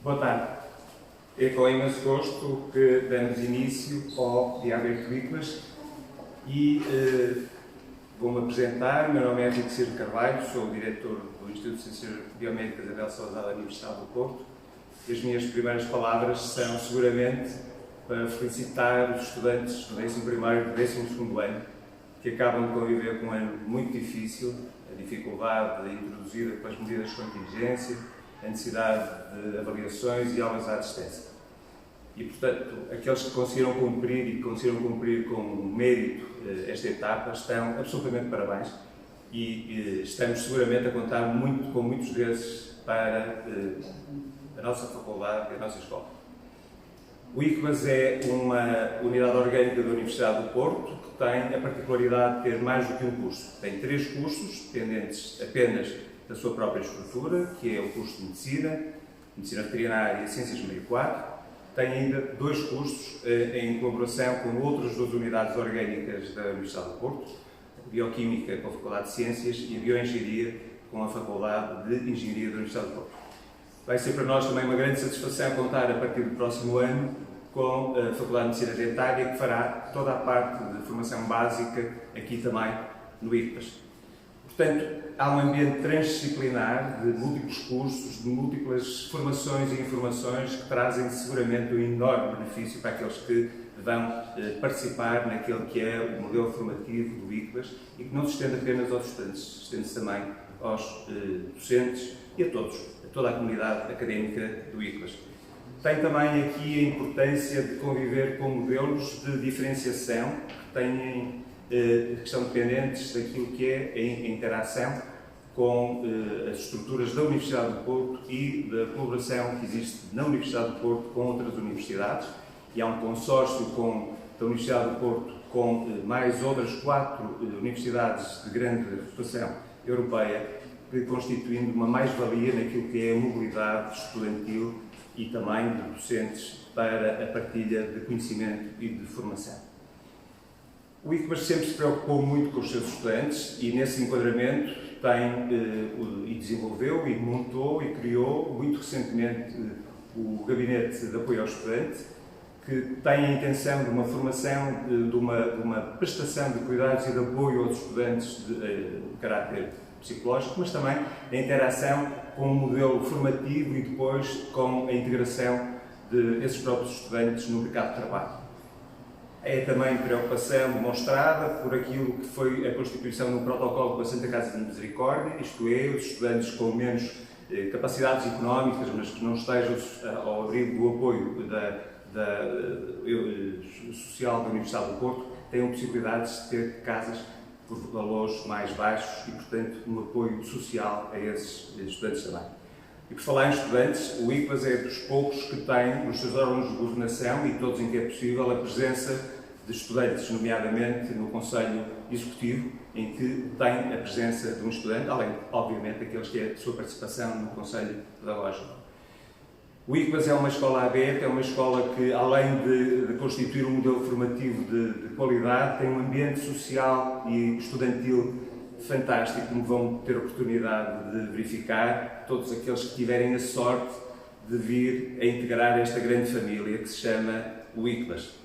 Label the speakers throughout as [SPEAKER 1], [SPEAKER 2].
[SPEAKER 1] Boa tarde. É com imenso gosto que damos início ao Diário de ICBAS e vou-me apresentar. Meu nome é Henrique Ciro Carvalho, sou o diretor do Instituto de Ciências Biomédicas Abel Salazar da Universidade do Porto. E as minhas primeiras palavras são seguramente para felicitar os estudantes do 11º e do 12º ano que acabam de conviver com um ano muito difícil, a dificuldade introduzida pelas medidas de contingência, a necessidade de avaliações e aulas à distância. E, portanto, aqueles que conseguiram cumprir e que conseguiram cumprir com mérito esta etapa estão absolutamente parabéns e estamos seguramente a contar com muitos desses para a nossa faculdade e a nossa escola. O ICBAS é uma unidade orgânica da Universidade do Porto que tem a particularidade de ter mais do que um curso. Tem 3 cursos, dependentes apenas da sua própria estrutura, que é o curso de Medicina Veterinária e Ciências Médico 4. Tem ainda 2 cursos em colaboração com outras 2 unidades orgânicas da Universidade do Porto, Bioquímica com a Faculdade de Ciências e Bioengenharia com a Faculdade de Engenharia da Universidade do Porto. Vai ser para nós também uma grande satisfação contar a partir do próximo ano com a Faculdade de Medicina Dentária, que fará toda a parte de formação básica aqui também no ICBAS. Portanto, há um ambiente transdisciplinar de múltiplos cursos, de múltiplas formações e informações que trazem seguramente um enorme benefício para aqueles que vão participar naquele que é o modelo formativo do ICBAS e que não se estende apenas aos estudantes, estende-se também aos docentes e a todos, a toda a comunidade académica do ICBAS. Tem também aqui a importância de conviver com modelos de diferenciação que são dependentes daquilo que é a interação com as estruturas da Universidade do Porto e da colaboração que existe na Universidade do Porto com outras universidades. E há um consórcio da Universidade do Porto com mais outras 4 universidades de grande reputação europeia, constituindo uma mais-valia naquilo que é a mobilidade estudantil e também de docentes para a partilha de conhecimento e de formação. O ICBAS sempre se preocupou muito com os seus estudantes e, nesse enquadramento, tem desenvolveu e montou e criou, muito recentemente, o Gabinete de Apoio ao Estudante, que tem a intenção de uma formação, de uma prestação de cuidados e de apoio aos estudantes de caráter psicológico, mas também a interação com o modelo formativo e depois com a integração desses próprios estudantes no mercado de trabalho. É também preocupação demonstrada por aquilo que foi a constituição de um protocolo com a Santa Casa de Misericórdia, isto é, os estudantes com menos capacidades económicas, mas que não estejam ao abrigo do apoio social da Universidade do Porto, tenham possibilidades de ter casas por valores mais baixos e, portanto, um apoio social a esses estudantes também. E por falar em estudantes, o ICBAS é dos poucos que tem nos seus órgãos de governação e todos em que é possível a presença de estudantes, nomeadamente no Conselho Executivo, em que tem a presença de um estudante, além, obviamente, daqueles que é a sua participação no Conselho Pedagógico. O ICBAS é uma escola aberta, é uma escola que, além de constituir um modelo formativo de qualidade, tem um ambiente social e estudantil fantástico, como vão ter oportunidade de verificar todos aqueles que tiverem a sorte de vir a integrar esta grande família que se chama o ICBAS.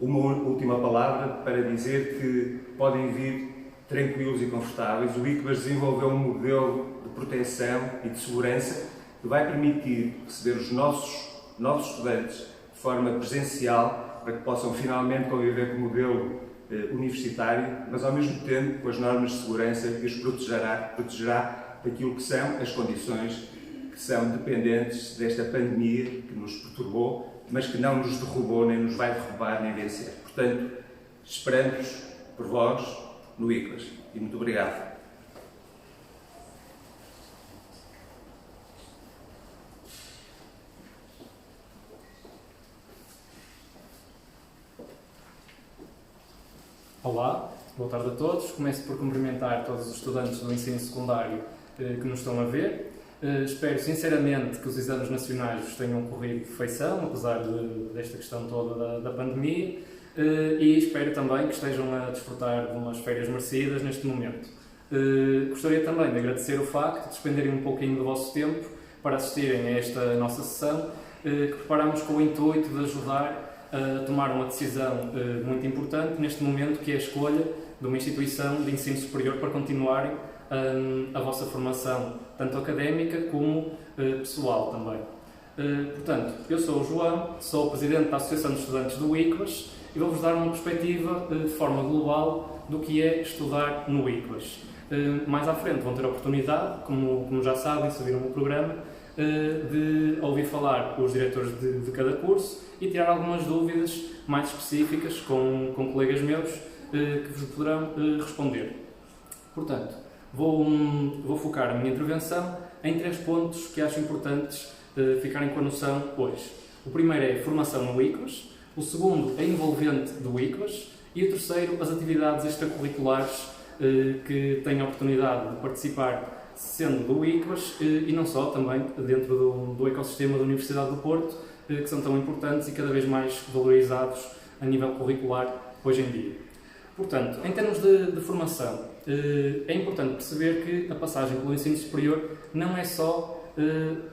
[SPEAKER 1] Uma última palavra para dizer que podem vir tranquilos e confortáveis. O ICBAS desenvolveu um modelo de proteção e de segurança que vai permitir receber os nossos estudantes de forma presencial para que possam finalmente conviver com o modelo universitário, mas ao mesmo tempo com as normas de segurança que os protegerá daquilo que são as condições que são dependentes desta pandemia que nos perturbou, mas que não nos derrubou, nem nos vai derrubar, nem vencer. Portanto, esperamos por vós no ICBAS. E muito obrigado.
[SPEAKER 2] Olá, boa tarde a todos. Começo por cumprimentar todos os estudantes do ensino secundário que nos estão a ver. Espero sinceramente que os exames nacionais tenham corrido de feição, apesar desta questão toda da pandemia, e espero também que estejam a desfrutar de umas férias merecidas neste momento. Gostaria também de agradecer o facto de despenderem um pouquinho do vosso tempo para assistirem a esta nossa sessão, que preparamos com o intuito de ajudar a tomar uma decisão muito importante neste momento, que é a escolha de uma instituição de ensino superior para continuarem a vossa formação, tanto académica como pessoal também. Portanto, eu sou o João, sou o Presidente da Associação de Estudantes do ICVAS e vou-vos dar uma perspectiva de forma global do que é estudar no ICVAS. Mais à frente vão ter a oportunidade, como já sabem, se viram o programa, de ouvir falar os diretores de cada curso e tirar algumas dúvidas mais específicas com colegas meus que vos poderão responder. Portanto, vou focar a minha intervenção em 3 pontos que acho importantes ficarem com a noção hoje. O primeiro é a formação no ICVAS, o segundo é envolvente do ICVAS e o terceiro as atividades extracurriculares que têm a oportunidade de participar sendo do ICVAS e não só, também dentro do ecossistema da Universidade do Porto, que são tão importantes e cada vez mais valorizados a nível curricular hoje em dia. Portanto, em termos de formação, é importante perceber que a passagem pelo ensino superior não é só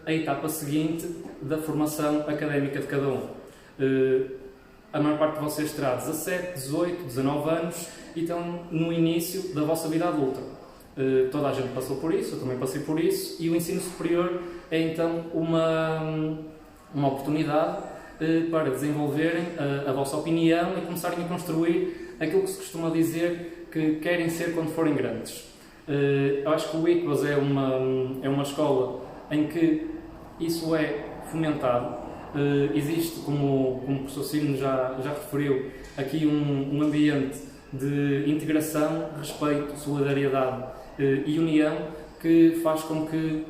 [SPEAKER 2] a etapa seguinte da formação académica de cada um. A maior parte de vocês terá 17, 18, 19 anos e estão no início da vossa vida adulta. Toda a gente passou por isso, eu também passei por isso, e o ensino superior é então uma oportunidade para desenvolverem a vossa opinião e começarem a construir aquilo que se costuma dizer que querem ser quando forem grandes. Eu acho que o ICVAS é uma escola em que isso é fomentado. Existe, como o professor Sino já referiu, aqui um ambiente de integração, respeito, solidariedade e união que faz com que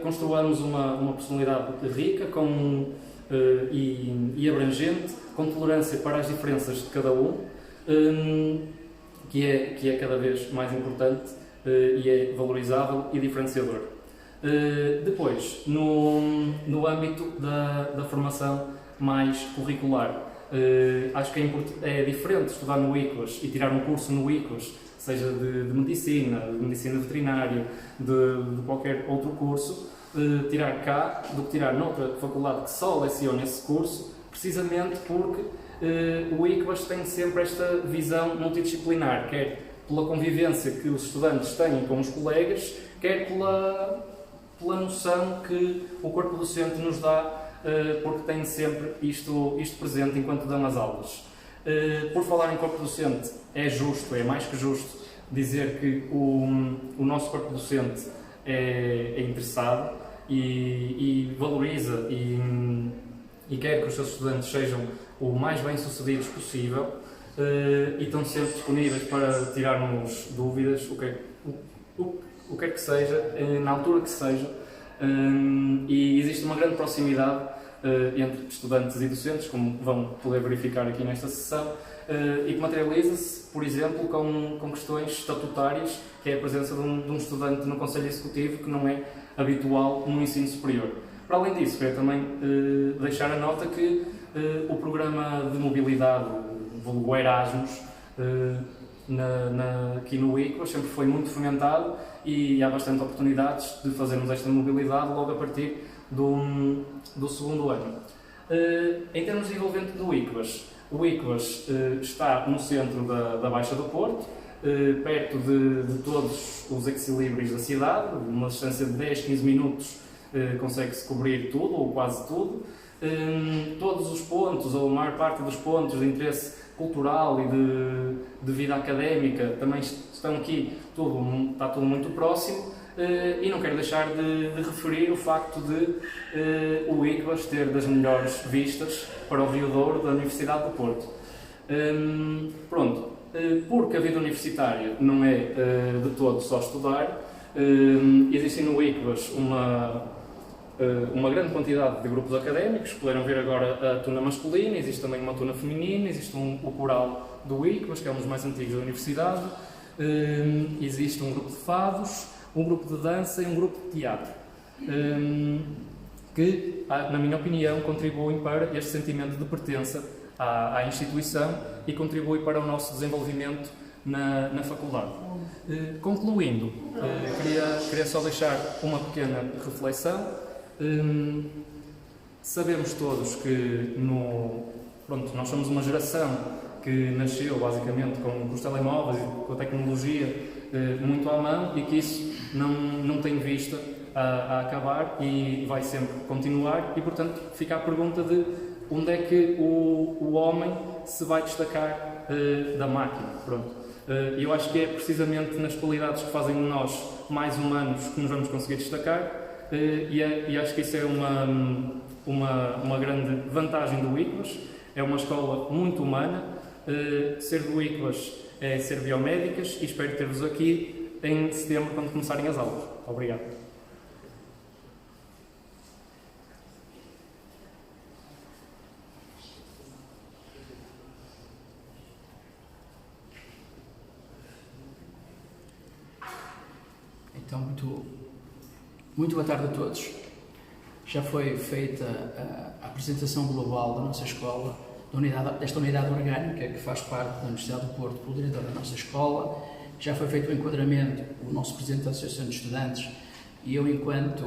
[SPEAKER 2] construamos uma personalidade rica e abrangente, com tolerância para as diferenças de cada um, que é cada vez mais importante e é valorizável e diferenciador. Depois, no âmbito da formação mais curricular, acho que é diferente estudar no ICVAS e tirar um curso no ICVAS, seja de medicina veterinária, de qualquer outro curso, tirar cá do que tirar noutra faculdade que só leciona esse curso, precisamente porque o ICVAS tem sempre esta visão multidisciplinar, quer pela convivência que os estudantes têm com os colegas, quer pela noção que o corpo docente nos dá, porque tem sempre isto presente enquanto dão as aulas. Por falar em corpo docente, é mais que justo dizer que o nosso corpo docente é interessado e valoriza e quer que os seus estudantes sejam o mais bem-sucedidos possível e estão sempre disponíveis para tirarmos dúvidas, o que quer que seja, na altura que seja, e existe uma grande proximidade entre estudantes e docentes, como vão poder verificar aqui nesta sessão, e que materializa-se, por exemplo, com questões estatutárias, que é a presença de um estudante no Conselho Executivo, que não é habitual no ensino superior. Para além disso, quero também deixar a nota que o programa de mobilidade, vulgo Erasmus, aqui no ICVAS sempre foi muito fomentado e há bastante oportunidades de fazermos esta mobilidade logo a partir do segundo ano. Em termos de envolvente do ICVAS, o ICVAS está no centro da Baixa do Porto, perto de todos os equilíbrios da cidade, numa distância de 10, 15 minutos consegue-se cobrir tudo, ou quase tudo. Todos os pontos, ou a maior parte dos pontos de interesse cultural e de vida académica também estão aqui, está tudo muito próximo. E não quero deixar de referir o facto de o ICVAS ter das melhores vistas para o Rio Douro da Universidade do Porto. Porque a vida universitária não é de todo só estudar, existe no ICVAS uma grande quantidade de grupos académicos. Puderam ver agora a tuna masculina, existe também uma tuna feminina, existe o coral do ICVAS, que é um dos mais antigos da universidade, existe um grupo de fados, um grupo de dança e um grupo de teatro, que, na minha opinião, contribuem para este sentimento de pertença à instituição e contribui para o nosso desenvolvimento na faculdade. Concluindo, queria só deixar uma pequena reflexão. Sabemos todos que nós somos uma geração que nasceu basicamente com os telemóveis e com a tecnologia muito à mão, e que isso não tem vista a acabar e vai sempre continuar, e portanto fica a pergunta de onde é que o homem se vai destacar da máquina. Eu acho que é precisamente nas qualidades que fazem de nós mais humanos que nos vamos conseguir destacar, e acho que isso é uma grande vantagem do ICLAS. É uma escola muito humana. Ser do ICLAS é ser biomédicas, e espero ter-vos aqui em setembro, quando começarem as aulas. Obrigado.
[SPEAKER 3] Então, muito boa tarde a todos. Já foi feita a apresentação global da nossa escola, desta unidade orgânica que faz parte da Universidade do Porto, pelo diretor da nossa escola. Já foi feito o enquadramento, o nosso presidente da Associação de Estudantes, e eu, enquanto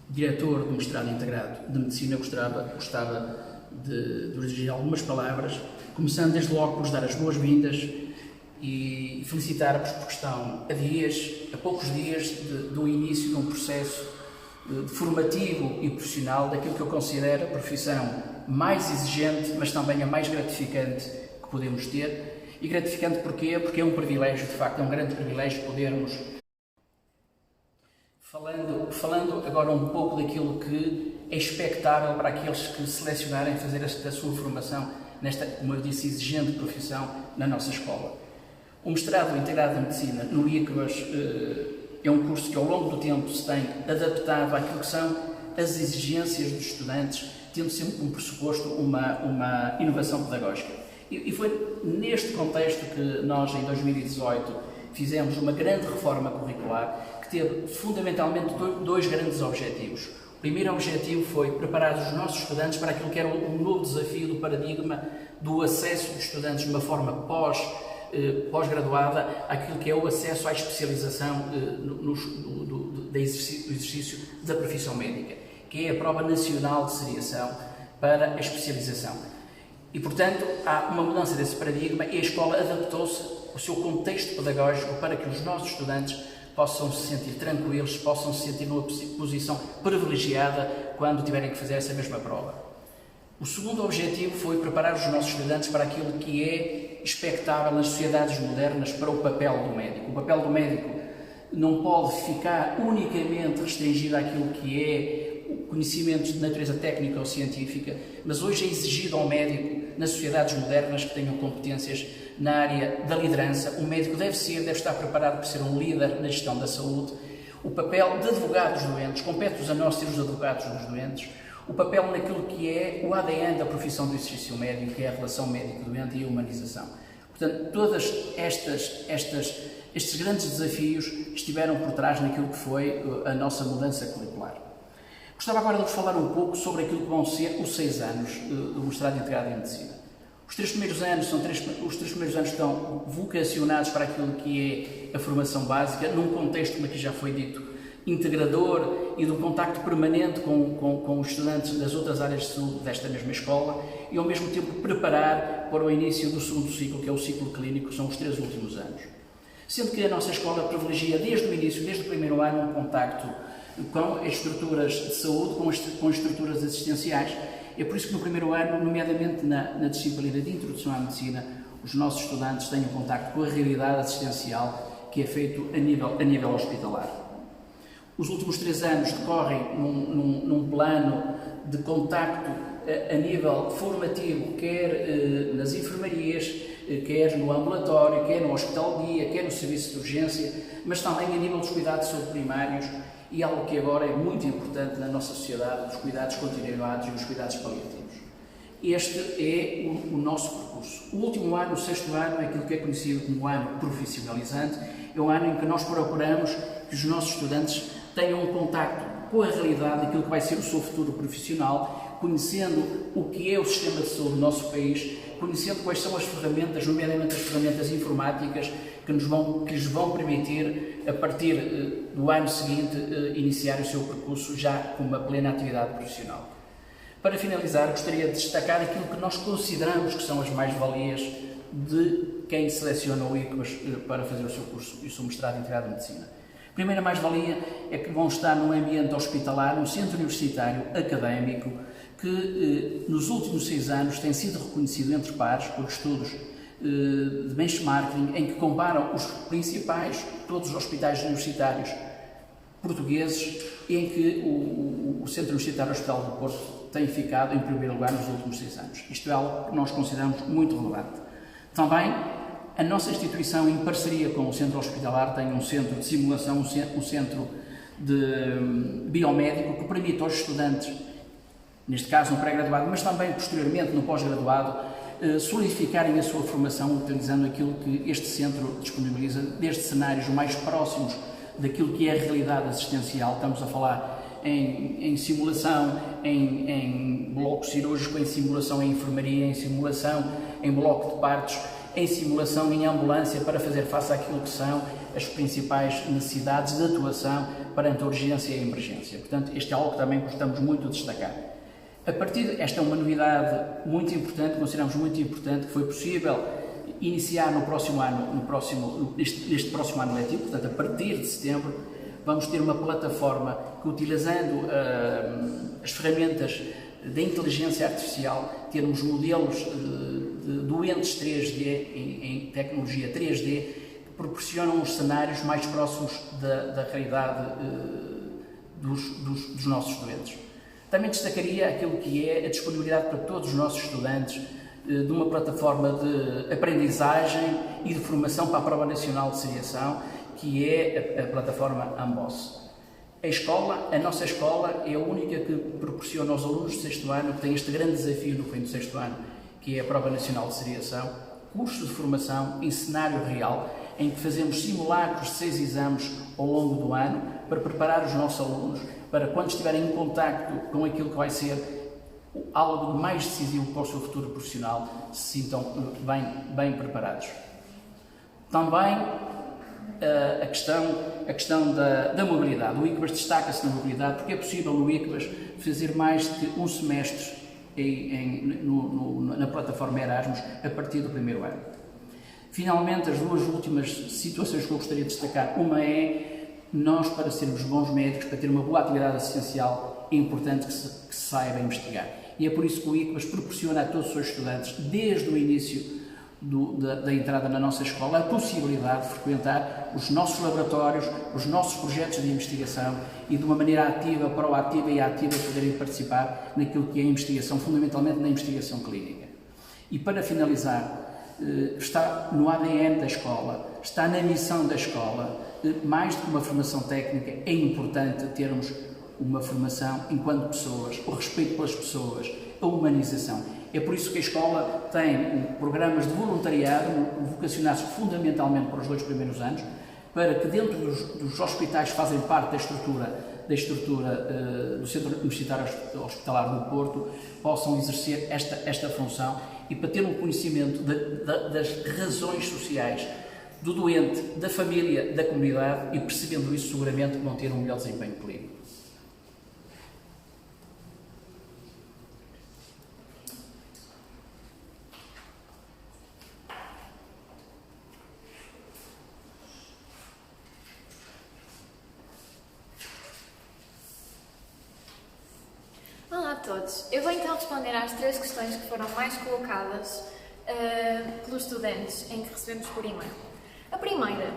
[SPEAKER 3] diretor do mestrado integrado de Medicina, gostava de dirigir algumas palavras, começando desde logo por vos dar as boas-vindas e felicitar-vos porque estão a poucos dias do início de um processo formativo e profissional daquilo que eu considero a profissão mais exigente, mas também a mais gratificante que podemos ter. E gratificante porquê? Porque é um privilégio, de facto, é um grande privilégio podermos... Falando agora um pouco daquilo que é expectável para aqueles que selecionarem fazer a sua formação nesta, como eu disse, exigente profissão na nossa escola. O mestrado integrado em Medicina no ICLAS é um curso que ao longo do tempo se tem adaptado àquilo que são as exigências dos estudantes, tendo sempre como pressuposto uma inovação pedagógica. E foi neste contexto que nós, em 2018, fizemos uma grande reforma curricular que teve fundamentalmente dois grandes objetivos. O primeiro objetivo foi preparar os nossos estudantes para aquilo que era um novo desafio do paradigma do acesso dos estudantes de uma forma pós-graduada àquilo que é o acesso à especialização do exercício da profissão médica, que é a prova nacional de seriação para a especialização. E, portanto, há uma mudança desse paradigma e a escola adaptou-se ao seu contexto pedagógico para que os nossos estudantes possam se sentir tranquilos, possam se sentir numa posição privilegiada quando tiverem que fazer essa mesma prova. O segundo objetivo foi preparar os nossos estudantes para aquilo que é expectável nas sociedades modernas para o papel do médico. O papel do médico não pode ficar unicamente restringido àquilo que é conhecimentos de natureza técnica ou científica, mas hoje é exigido ao médico, nas sociedades modernas, que tenham competências na área da liderança. O médico deve estar preparado para ser um líder na gestão da saúde. O papel de advogado dos doentes, compete-nos a nós ser os advogados dos doentes. O papel naquilo que é o ADN da profissão do exercício médico, que é a relação médico-doente e a humanização. Portanto, todas estes grandes desafios estiveram por trás naquilo que foi a nossa mudança curricular. Gostava agora de vos falar um pouco sobre aquilo que vão ser os 6 anos do mestrado integrado em Medicina. Os 3 primeiros anos estão vocacionados para aquilo que é a formação básica, num contexto, como aqui já foi dito, integrador e de um contacto permanente com os estudantes das outras áreas de saúde desta mesma escola, e ao mesmo tempo preparar para o início do segundo ciclo, que é o ciclo clínico, que são os 3 últimos anos. Sendo que a nossa escola privilegia desde o início, desde o primeiro ano, um contacto com as estruturas de saúde, com as estruturas assistenciais. É por isso que no primeiro ano, nomeadamente na disciplina de Introdução à Medicina, os nossos estudantes têm um contacto com a realidade assistencial que é feito a nível hospitalar. Os últimos 3 anos decorrem num plano de contacto a nível formativo, quer nas enfermarias, quer no ambulatório, quer no hospital de dia, quer no serviço de urgência, mas também a nível dos cuidados de saúde primários e algo que agora é muito importante na nossa sociedade, os cuidados continuados e os cuidados paliativos. Este é o nosso percurso. O último ano, o 6º ano, é aquilo que é conhecido como ano profissionalizante, É um ano em que nós procuramos que os nossos estudantes tenham um contacto com a realidade daquilo que vai ser o seu futuro profissional, conhecendo o que é o sistema de saúde do nosso país, conhecendo quais são as ferramentas, nomeadamente as ferramentas informáticas, que lhes vão permitir, a partir do ano seguinte, iniciar o seu percurso já com uma plena atividade profissional. Para finalizar, gostaria de destacar aquilo que nós consideramos que são as mais-valias de quem seleciona o ICBAS para fazer o seu curso e o seu mestrado integrado em Medicina. A primeira mais-valia é que vão estar num ambiente hospitalar, num centro universitário académico, que nos últimos 6 anos tem sido reconhecido entre pares por estudos de benchmarking, em que comparam os principais, todos os hospitais universitários portugueses, em que o Centro Universitário Hospital do Porto tem ficado em primeiro lugar nos últimos 6 anos. Isto é algo que nós consideramos muito relevante. Também, a nossa instituição, em parceria com o Centro Hospitalar, tem um centro de simulação, um centro de biomédico, que permite aos estudantes, neste caso no pré-graduado, mas também posteriormente no pós-graduado, solidificarem a sua formação utilizando aquilo que este centro disponibiliza, desde cenários mais próximos daquilo que é a realidade assistencial. Estamos a falar em simulação, em bloco cirúrgico, em simulação em enfermaria, em simulação em bloco de partos, em simulação em ambulância, para fazer face àquilo que são as principais necessidades de atuação perante a urgência e a emergência. Portanto, este é algo que também gostamos muito de destacar. A partir esta é uma novidade muito importante, consideramos muito importante, que foi possível iniciar no próximo ano, neste próximo ano letivo, portanto, a partir de setembro, vamos ter uma plataforma que, utilizando as ferramentas da inteligência artificial, termos modelos de doentes 3D, em tecnologia 3D, que proporcionam os cenários mais próximos da realidade dos nossos doentes. Também destacaria aquilo que é a disponibilidade para todos os nossos estudantes de uma plataforma de aprendizagem e de formação para a Prova Nacional de Seriação, que é a plataforma AMBOSS. A nossa escola é a única que proporciona aos alunos do 6º ano, que têm este grande desafio no fim do 6º ano, que é a Prova Nacional de Seriação, curso de formação em cenário real, em que fazemos simulacros de 6 exames ao longo do ano, para preparar os nossos alunos para, quando estiverem em contacto com aquilo que vai ser algo de mais decisivo para o seu futuro profissional, se sintam bem preparados. Também a questão da mobilidade. O ICBAS destaca-se na mobilidade, porque é possível no ICBAS fazer mais de um semestre na plataforma Erasmus a partir do 1º ano. Finalmente, as 2 últimas situações que eu gostaria de destacar. Uma é, nós, para sermos bons médicos, para ter uma boa atividade assistencial, é importante que se saiba investigar. E é por isso que o ICBAS proporciona a todos os seus estudantes, desde o início da entrada na nossa escola, a possibilidade de frequentar os nossos laboratórios, os nossos projetos de investigação e, de uma maneira ativa, proativa e ativa, poderem participar naquilo que é a investigação, fundamentalmente na investigação clínica. E, para finalizar, está no ADN da escola, está na missão da escola. Mais do que uma formação técnica, é importante termos uma formação enquanto pessoas, o respeito pelas pessoas, a humanização. É por isso que a escola tem programas de voluntariado vocacionados fundamentalmente para os 2 primeiros anos, para que dentro dos hospitais que fazem parte da estrutura do Centro Universitário Hospitalar do Porto possam exercer esta função, e para ter um conhecimento das razões sociais do doente, da família, da comunidade, e percebendo isso, seguramente vão ter um melhor desempenho clínico.
[SPEAKER 4] Olá a todos. Eu vou então responder às 3 questões que foram mais colocadas pelos estudantes, em que recebemos por e-mail. A primeira,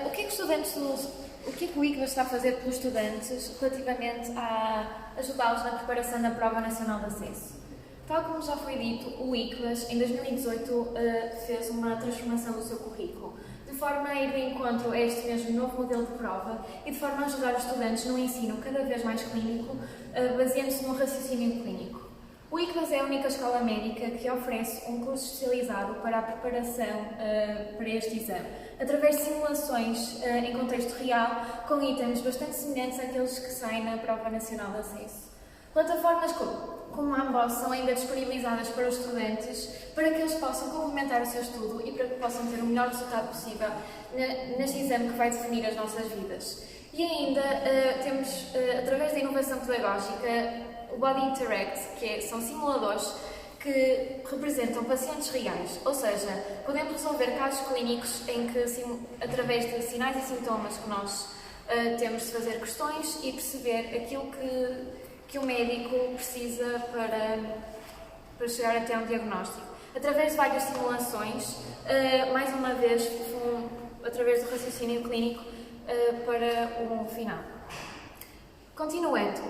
[SPEAKER 4] o que é que o ICBAS está a fazer pelos estudantes relativamente a ajudá-los na preparação da Prova Nacional de Acesso? Tal como já foi dito, o ICBAS em 2018 fez uma transformação do seu currículo, de forma a ir de encontro a este mesmo novo modelo de prova e de forma a ajudar os estudantes no ensino cada vez mais clínico, baseando-se no raciocínio clínico. O ICVAS é a única escola médica que oferece um curso especializado para a preparação para este exame, através de simulações em contexto real, com itens bastante semelhantes àqueles que saem na Prova Nacional de Acesso. Plataformas como a AMBOSS são ainda disponibilizadas para os estudantes, para que eles possam complementar o seu estudo e para que possam ter o melhor resultado possível neste exame que vai definir as nossas vidas. E ainda temos, através da inovação pedagógica, o Body Interact, são simuladores que representam pacientes reais, ou seja, podemos resolver casos clínicos em que, através de sinais e sintomas que nós temos de fazer questões e perceber aquilo que o médico precisa para chegar até um diagnóstico. Através de várias simulações, mais uma vez, através do raciocínio clínico para o final. Continuando,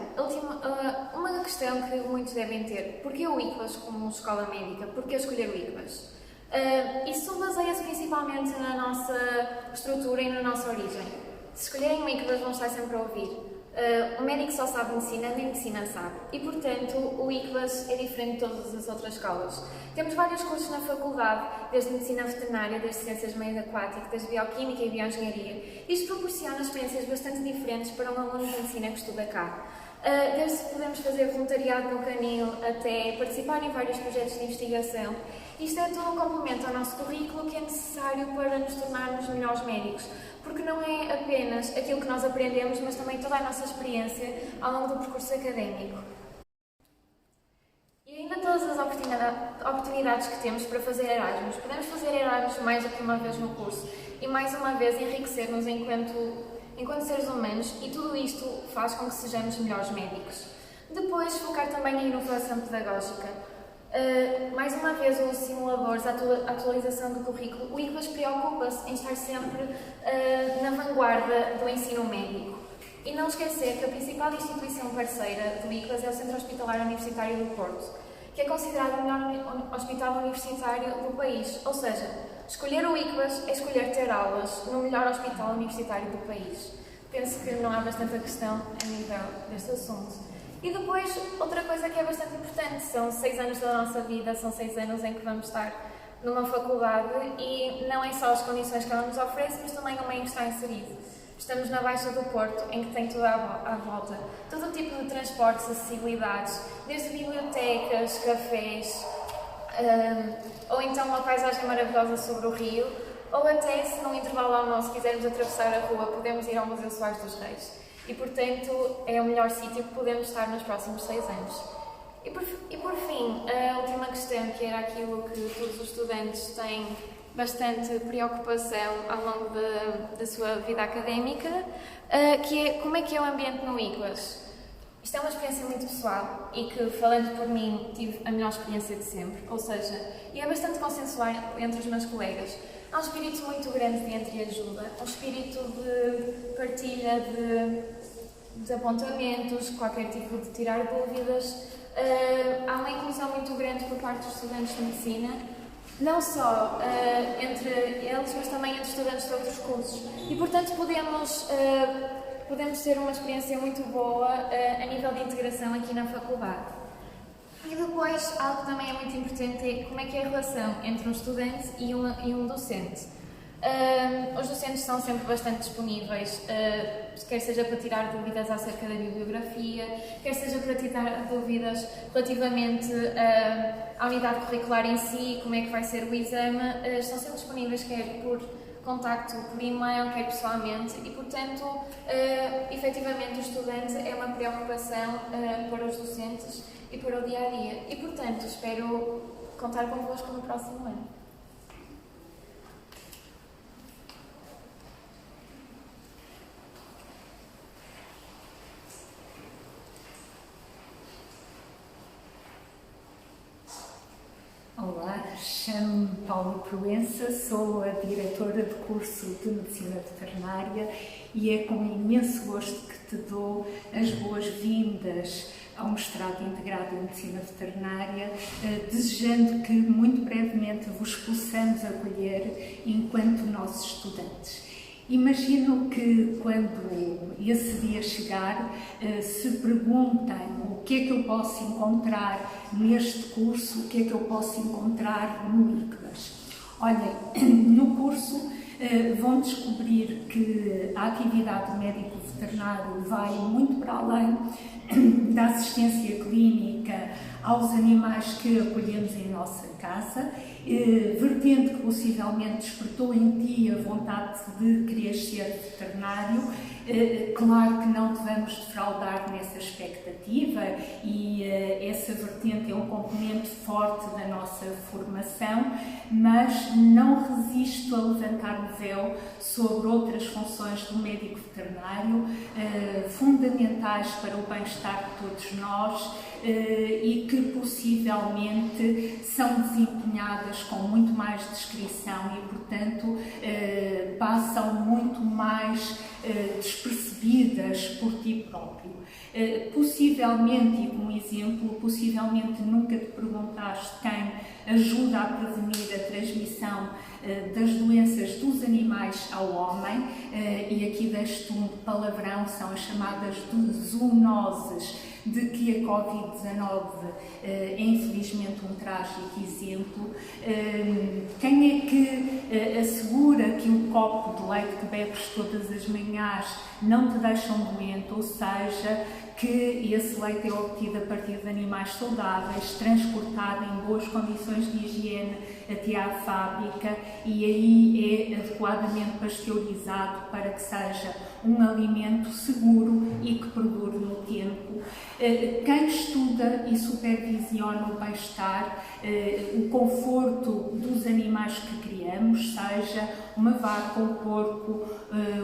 [SPEAKER 4] uma questão que muitos devem ter: porquê o ICVAS como escola médica? Porquê escolher o ICVAS? Isso baseia-se principalmente na nossa estrutura e na nossa origem. Se escolherem o ICVAS, vão estar sempre a ouvir: o médico só sabe medicina, nem medicina sabe. E, portanto, o ICVAS é diferente de todas as outras escolas. Temos vários cursos na faculdade, desde medicina veterinária, desde ciências do meio aquático, desde bioquímica e bioengenharia. Isto proporciona experiências bastante diferentes para um aluno de medicina que estuda cá. Desde que podemos fazer voluntariado no canil até participar em vários projetos de investigação. Isto é tudo um complemento ao nosso currículo que é necessário para nos tornarmos melhores médicos, porque não é apenas aquilo que nós aprendemos, mas também toda a nossa experiência ao longo do percurso académico. E ainda todas as oportunidades que temos para fazer Erasmus. Podemos fazer Erasmus mais do que uma vez no curso e mais uma vez enriquecer-nos enquanto seres humanos, e tudo isto faz com que sejamos melhores médicos. Depois, focar também na inovação pedagógica. Mais uma vez, os simuladores, a atualização do currículo. O ICVAS preocupa-se em estar sempre na vanguarda do ensino médico. E não esquecer que a principal instituição parceira do ICVAS é o Centro Hospitalar Universitário do Porto, que é considerado o melhor hospital universitário do país. Ou seja, escolher o ICVAS é escolher ter aulas no melhor hospital universitário do país. Penso que não há bastante questão a nível deste assunto. E depois, outra coisa que é bastante importante, são 6 anos da nossa vida, são 6 anos em que vamos estar numa faculdade e não é só as condições que ela nos oferece, mas também o meio que está inserido. Estamos na Baixa do Porto, em que tem tudo à volta. Todo tipo de transportes, acessibilidades, desde bibliotecas, cafés, ou então uma paisagem maravilhosa sobre o rio, ou até, se num intervalo ao almoço quisermos atravessar a rua, podemos ir ao Museu Soares dos Reis. E, portanto, é o melhor sítio que podemos estar nos próximos 6 anos. E por fim, a última questão, que era aquilo que todos os estudantes têm bastante preocupação ao longo da sua vida académica, que é como é que é o ambiente no ICVAS. Isto é uma experiência muito pessoal e que, falando por mim, tive a melhor experiência de sempre, ou seja, e é bastante consensual entre os meus colegas. Há um espírito muito grande de entreajuda, um espírito de partilha de apontamentos, qualquer tipo de tirar dúvidas. Há uma inclusão muito grande por parte dos estudantes de medicina, não só entre eles, mas também entre estudantes de outros cursos. E, portanto, podemos ter uma experiência muito boa a nível de integração aqui na faculdade. E depois, algo que também é muito importante é como é que é a relação entre um estudante e um docente. Os docentes são sempre bastante disponíveis, quer seja para tirar dúvidas acerca da bibliografia, quer seja para tirar dúvidas relativamente à unidade curricular em si, como é que vai ser o exame. Estão sempre disponíveis, quer por contacto por e-mail, quer pessoalmente, e, portanto, efetivamente o estudante é uma preocupação para os docentes e para o dia-a-dia. E, portanto, espero contar convosco no próximo ano.
[SPEAKER 5] Olá, chamo-me Paula Proença, sou a diretora do curso de Medicina Veterinária e é com imenso gosto que te dou as boas-vindas ao mestrado integrado em Medicina Veterinária, desejando que muito brevemente vos possamos acolher enquanto nossos estudantes. Imagino que quando esse dia chegar, se perguntem o que é que eu posso encontrar neste curso, o que é que eu posso encontrar no ICBAS. Olhem, no curso vão descobrir que a atividade médico veterinário vai muito para além da assistência clínica aos animais que acolhemos em nossa casa, vertente que possivelmente despertou em ti a vontade de querer ser veterinário. Claro que não te vamos defraudar nessa expectativa e essa vertente é um componente forte da nossa formação, mas não resisto a levantar o véu sobre outras funções do médico veterinário, fundamentais para o bem-estar de todos nós e que possivelmente são desempenhadas com muito mais descrição e, portanto, passam muito mais despercebidas por ti próprio. Possivelmente, e como exemplo, possivelmente nunca te perguntaste quem ajuda a prevenir a transmissão das doenças dos animais ao homem, e aqui deixo-te um palavrão, são as chamadas zoonoses, de que a Covid-19 é infelizmente um trágico exemplo. Quem é que assegura que o copo de leite que bebes todas as manhãs não te deixa doente, ou seja, que esse leite é obtido a partir de animais saudáveis, transportado em boas condições de higiene até à fábrica e aí é adequadamente pasteurizado para que seja um alimento seguro e que perdure no tempo. Quem estuda e supervisiona o bem-estar, o conforto dos animais que criamos, seja uma vaca, um porco,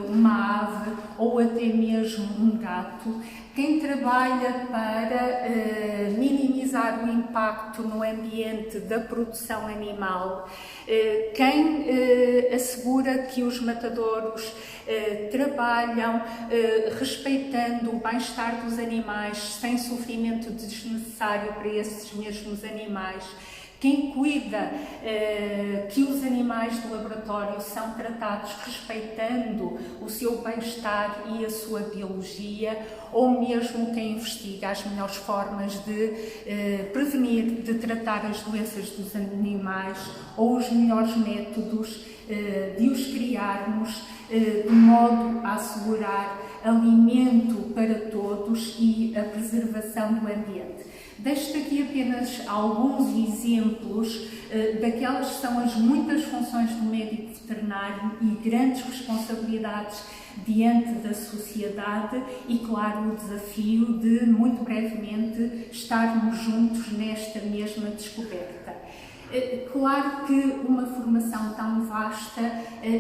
[SPEAKER 5] uma ave ou até mesmo um gato, quem trabalha para minimizar o impacto no ambiente da produção animal, quem assegura que os matadouros trabalham respeitando o bem-estar dos animais, sem sofrimento desnecessário para esses mesmos animais, quem cuida que os animais do laboratório são tratados respeitando o seu bem-estar e a sua biologia, ou mesmo quem investiga as melhores formas de prevenir, de tratar as doenças dos animais, ou os melhores métodos de os criarmos de modo a assegurar alimento para todos e a preservação do ambiente. Deixo-te aqui apenas alguns exemplos daquelas que são as muitas funções do médico veterinário e grandes responsabilidades diante da sociedade e, claro, o desafio de, muito brevemente, estarmos juntos nesta mesma descoberta. Claro que uma formação tão vasta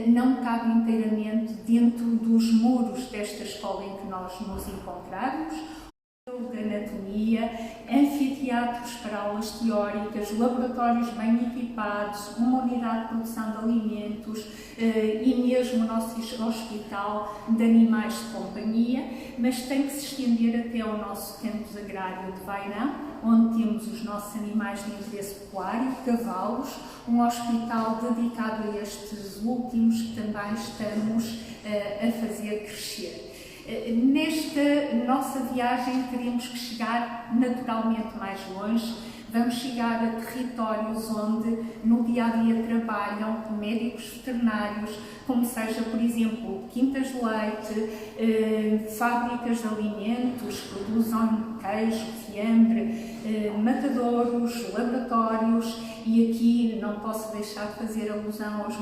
[SPEAKER 5] não cabe inteiramente dentro dos muros desta escola em que nós nos encontramos. De anatomia, anfiteatros para aulas teóricas, laboratórios bem equipados, uma unidade de produção de alimentos e mesmo o nosso hospital de animais de companhia, mas tem que se estender até ao nosso campus agrário de Vairão, onde temos os nossos animais de interesse pecuário, cavalos, um hospital dedicado a estes últimos que também estamos a fazer crescer. Nesta nossa viagem teremos que chegar naturalmente mais longe, vamos chegar a territórios onde no dia-a-dia trabalham médicos veterinários, como seja, por exemplo, quintas de leite, fábricas de alimentos, produzem queijo, fiambre, matadouros, laboratórios, e aqui não posso deixar de fazer alusão aos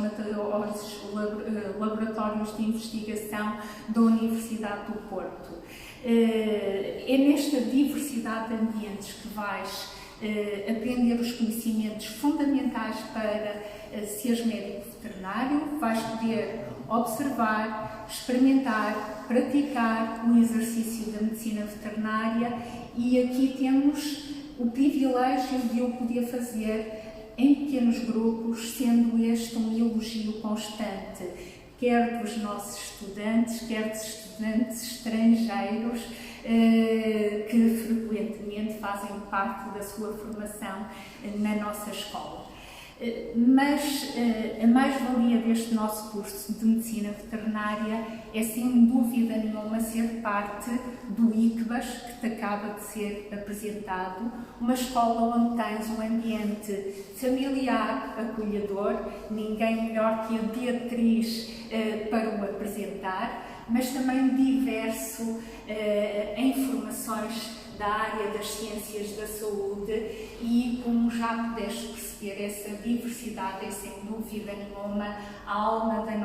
[SPEAKER 5] laboratórios de investigação da Universidade do Porto. É nesta diversidade de ambientes que vais aprender os conhecimentos fundamentais para seres médico veterinário, vais poder observar, experimentar, praticar o exercício da medicina veterinária e aqui temos o privilégio de o poder fazer em pequenos grupos, sendo este um elogio constante, quer dos nossos estudantes, quer dos estudantes estrangeiros, que frequentemente fazem parte da sua formação na nossa escola. Mas a mais-valia deste nosso curso de Medicina Veterinária é, sem dúvida nenhuma, ser parte do ICBAS, que te acaba de ser apresentado, uma escola onde tens um ambiente familiar, acolhedor, ninguém melhor que a Beatriz para o apresentar, mas também diverso em formações da área das ciências da saúde e, como já pudeste perceber, essa diversidade é, sem dúvida nenhuma, a alma da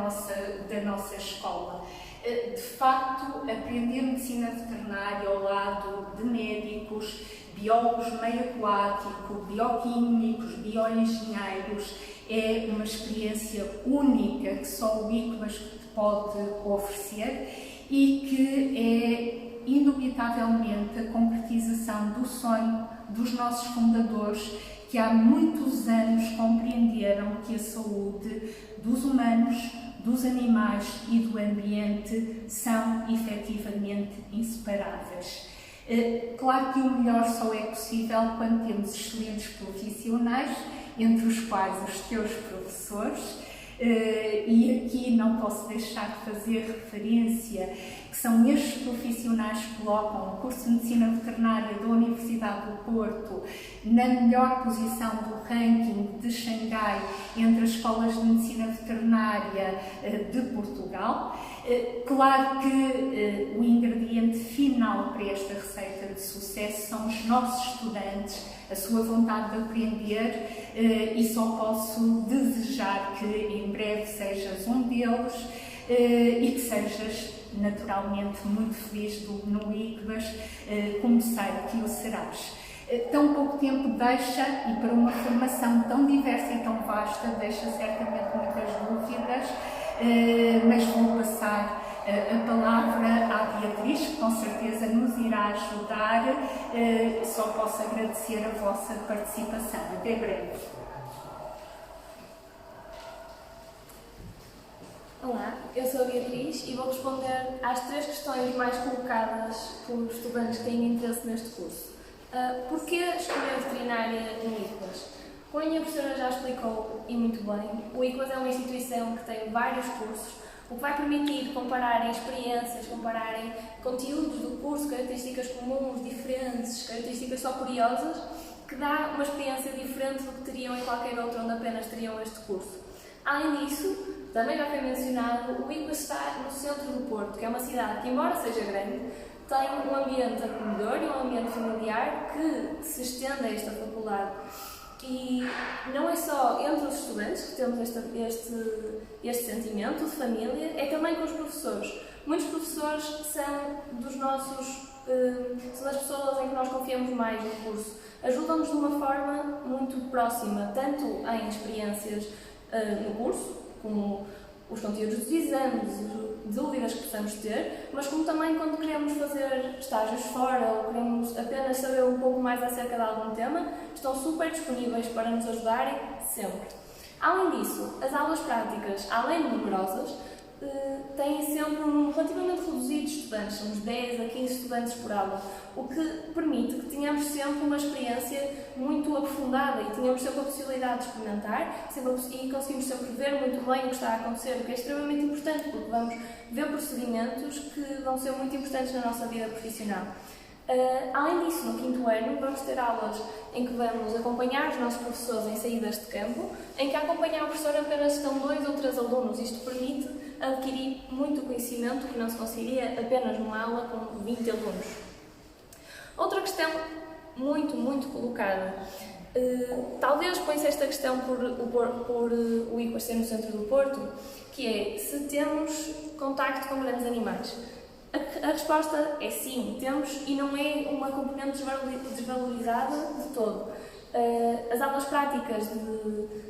[SPEAKER 5] nossa escola. De facto, aprender medicina veterinária ao lado de médicos, biólogos meio aquático, bioquímicos, bioengenheiros, é uma experiência única que só o ICBAS te pode oferecer e que é indubitavelmente a concretização do sonho dos nossos fundadores, que há muitos anos compreenderam que a saúde dos humanos, dos animais e do ambiente são efetivamente inseparáveis. Claro que o melhor só é possível quando temos excelentes profissionais, entre os quais os teus professores, e aqui não posso deixar de fazer referência que são estes profissionais que colocam o curso de Medicina Veterinária da Universidade do Porto na melhor posição do ranking de Xangai entre as escolas de Medicina Veterinária de Portugal. Claro que o ingrediente final para esta receita de sucesso são os nossos estudantes, a sua vontade de aprender, e só posso desejar que em breve sejas um deles e que sejas naturalmente muito feliz no ICBAS, como sei que o serás. Tão pouco tempo deixa, e para uma formação tão diversa e tão vasta, deixa certamente muitas dúvidas, mas vou passar a palavra à Beatriz, que com certeza nos irá ajudar. Só posso agradecer a vossa participação. Até breve.
[SPEAKER 6] Olá, eu sou a Beatriz e vou responder às 3 questões mais colocadas por estudantes que têm interesse neste curso. Porquê escolher veterinária no ICBAS? Como a minha professora já explicou, e muito bem, o ICBAS é uma instituição que tem vários cursos, o que vai permitir compararem experiências, compararem conteúdos do curso, características comuns, diferentes, características só curiosas, que dá uma experiência diferente do que teriam em qualquer outro onde apenas teriam este curso. Além disso, também já foi mencionado, o ICBAS está no centro do Porto, que é uma cidade que, embora seja grande, tem um ambiente acolhedor e um ambiente familiar que se estende a esta faculdade. E não é só entre os estudantes que temos este sentimento de família, é também com os professores. Muitos professores são são das pessoas em que nós confiamos mais no curso. Ajudam-nos de uma forma muito próxima, tanto em experiências no curso, como os conteúdos dos exames, dúvidas que possamos ter, mas como também quando queremos fazer estágios fora ou queremos apenas saber um pouco mais acerca de algum tema, estão super disponíveis para nos ajudarem sempre. Além disso, as aulas práticas, além de numerosas, têm sempre um número relativamente reduzido de estudantes, uns 10 a 15 estudantes por aula, o que permite que tenhamos sempre uma experiência muito aprofundada e tenhamos sempre a possibilidade de experimentar e conseguimos sempre ver muito bem o que está a acontecer, o que é extremamente importante, porque vamos ver procedimentos que vão ser muito importantes na nossa vida profissional. Além disso, no 5º ano, vamos ter aulas em que vamos acompanhar os nossos professores em saídas de campo, em que a acompanhar o professor apenas estão 2 ou 3 alunos. Isto permite adquirir muito conhecimento que não se conseguiria apenas numa aula com 20 alunos. Outra questão muito colocada. Talvez põe-se esta questão por o ICBAS ser no centro do Porto, que é se temos contacto com grandes animais. A resposta é sim, temos, e não é uma componente desvalorizada de todo. As aulas práticas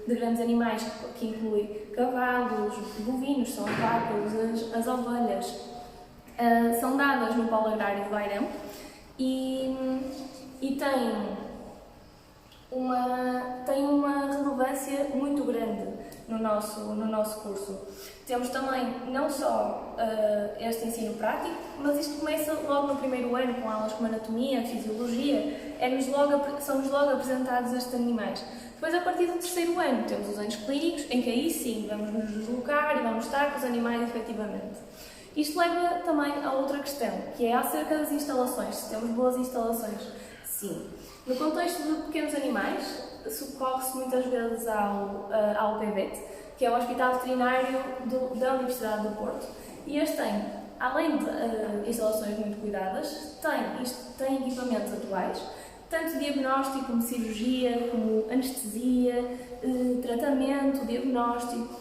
[SPEAKER 6] de grandes animais, que inclui cavalos, bovinos, são as vacas, as ovelhas, são dadas no Polo Agrário de Bairão e têm uma relevância muito grande. no nosso curso. Temos também não só este ensino prático, mas isto começa logo no primeiro ano, com aulas como anatomia, fisiologia, são-nos logo apresentados estes animais. Depois, a partir do terceiro ano, temos os anos clínicos, em que aí sim vamos nos deslocar e vamos estar com os animais efetivamente. Isto leva também a outra questão, que é acerca das instalações, se temos boas instalações. Sim. No contexto de pequenos animais, socorre-se muitas vezes ao PVET, que é o Hospital Veterinário da Universidade do Porto, e este tem, além de instalações muito cuidadas, tem equipamentos atuais, tanto diagnóstico como cirurgia, como anestesia, tratamento, diagnóstico.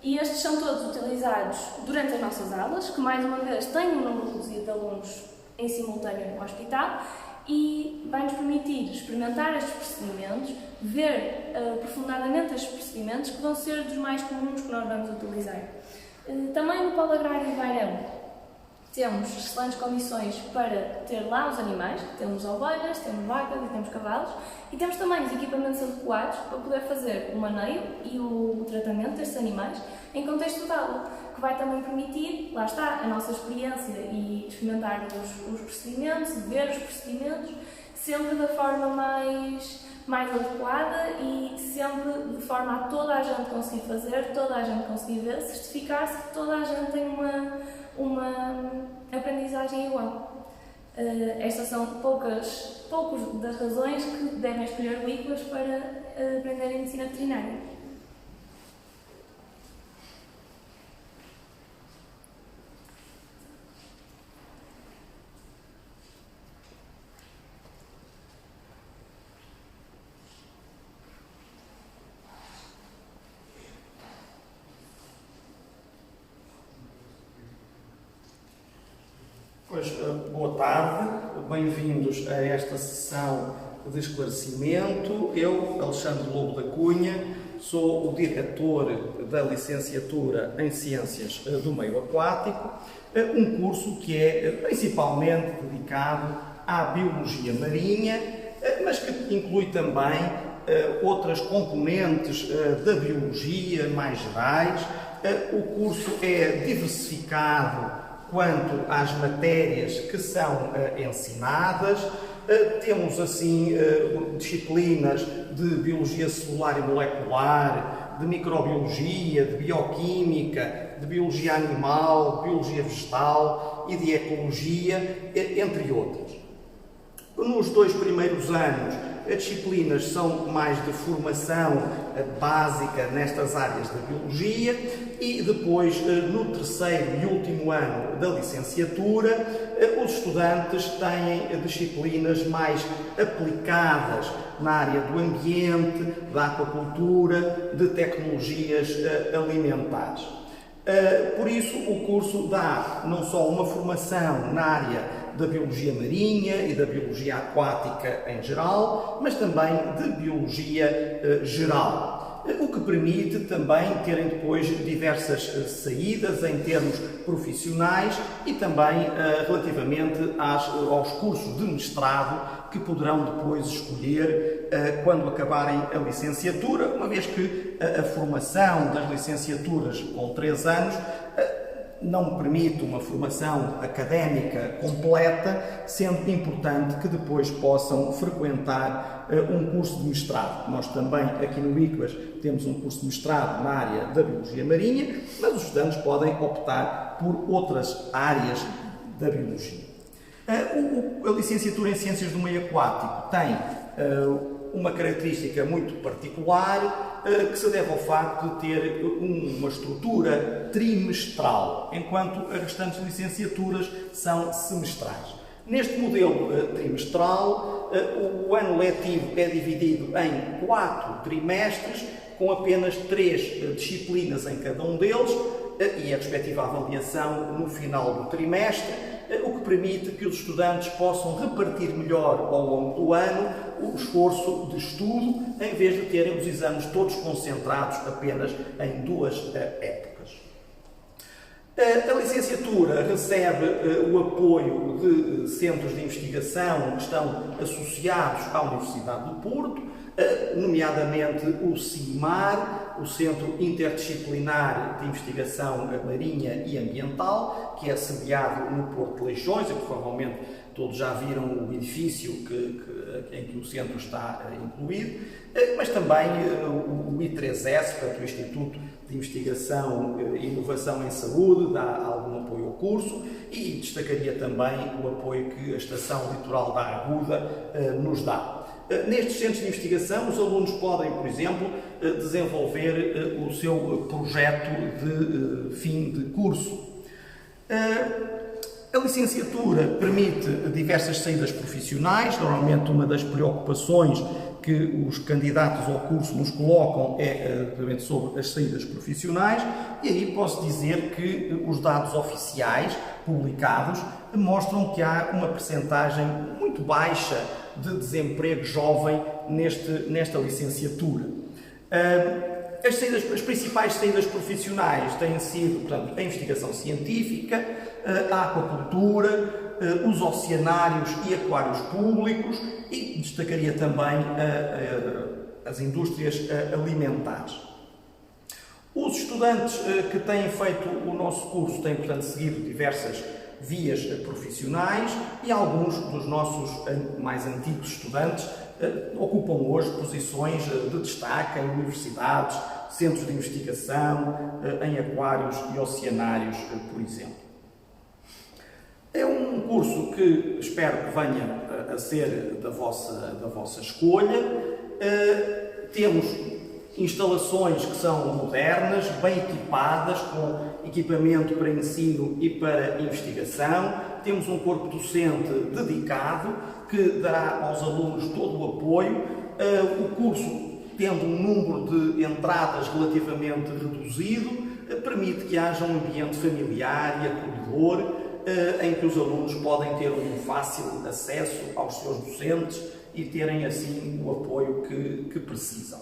[SPEAKER 6] E estes são todos utilizados durante as nossas aulas, que mais uma vez têm um número reduzido de alunos em simultâneo no hospital, e vai-nos permitir experimentar estes procedimentos, ver aprofundadamente estes procedimentos, que vão ser dos mais comuns que nós vamos utilizar. Também no Polo Agrário de Bairão temos excelentes condições para ter lá os animais, temos ovelhas, temos vacas e temos cavalos, e temos também os equipamentos adequados para poder fazer o maneio e o tratamento destes animais em contexto de aula, que vai também permitir, lá está, a nossa experiência e experimentar os procedimentos, ver os procedimentos, sempre da forma mais adequada e sempre de forma a toda a gente conseguir fazer, toda a gente conseguir ver, certificar-se que toda a gente tem uma aprendizagem igual. Estas são poucas das razões que devem escolher o ICLAS para aprender a medicina veterinária.
[SPEAKER 7] Pois, boa tarde, bem-vindos a esta sessão de esclarecimento. Eu, Alexandre Lobo da Cunha, sou o diretor da licenciatura em Ciências do Meio Aquático, um curso que é principalmente dedicado à biologia marinha, mas que inclui também outras componentes da biologia mais gerais. O curso é diversificado quanto às matérias que são ensinadas. Temos assim disciplinas de biologia celular e molecular, de microbiologia, de bioquímica, de biologia animal, biologia vegetal e de ecologia, entre outras. Nos 2 primeiros anos, as disciplinas são mais de formação básica nestas áreas da biologia, e depois, no 3º e último ano da licenciatura, os estudantes têm disciplinas mais aplicadas na área do ambiente, da aquacultura, de tecnologias alimentares. Por isso, o curso dá não só uma formação na área da biologia marinha e da biologia aquática em geral, mas também de biologia geral, o que permite também terem depois diversas saídas em termos profissionais e também relativamente aos cursos de mestrado que poderão depois escolher quando acabarem a licenciatura, uma vez que a formação das licenciaturas com 3 anos não permite uma formação académica completa, sendo importante que depois possam frequentar um curso de mestrado. Nós também, aqui no ICLAS, temos um curso de mestrado na área da biologia marinha, mas os estudantes podem optar por outras áreas da biologia. A licenciatura em Ciências do Meio Aquático tem uma característica muito particular, que se deve ao facto de ter uma estrutura trimestral, enquanto as restantes licenciaturas são semestrais. Neste modelo trimestral, o ano letivo é dividido em 4 trimestres, com apenas 3 disciplinas em cada um deles, e a respectiva avaliação no final do trimestre, o que permite que os estudantes possam repartir melhor ao longo do ano o esforço de estudo, em vez de terem os exames todos concentrados apenas em 2 épocas. A licenciatura recebe o apoio de centros de investigação que estão associados à Universidade do Porto, nomeadamente o CIMAR, o Centro Interdisciplinar de Investigação Marinha e Ambiental, que é sediado no Porto de Leixões, e provavelmente todos já viram o edifício em que o centro está incluído, mas também o I3S, portanto, o Instituto de Investigação e Inovação em Saúde, dá algum apoio ao curso, e destacaria também o apoio que a Estação Litoral da Aguda nos dá. Nestes centros de investigação, os alunos podem, por exemplo, desenvolver o seu projeto de fim de curso. A licenciatura permite diversas saídas profissionais. Normalmente, uma das preocupações que os candidatos ao curso nos colocam é sobre as saídas profissionais, e aí posso dizer que os dados oficiais publicados mostram que há uma percentagem muito baixa de desemprego jovem nesta licenciatura. As principais saídas profissionais têm sido, portanto, a investigação científica, a aquacultura, os oceanários e aquários públicos, e destacaria também as indústrias alimentares. Os estudantes que têm feito o nosso curso têm, portanto, seguido diversas vias profissionais, e alguns dos nossos mais antigos estudantes ocupam hoje posições de destaque em universidades, centros de investigação, em aquários e oceanários, por exemplo. É um curso que espero que venha a ser da vossa escolha. Temos instalações que são modernas, bem equipadas, com equipamento para ensino e para investigação. Temos um corpo docente dedicado que dará aos alunos todo o apoio. O curso, tendo um número de entradas relativamente reduzido, permite que haja um ambiente familiar e acolhedor, em que os alunos podem ter um fácil acesso aos seus docentes e terem assim o apoio que precisam.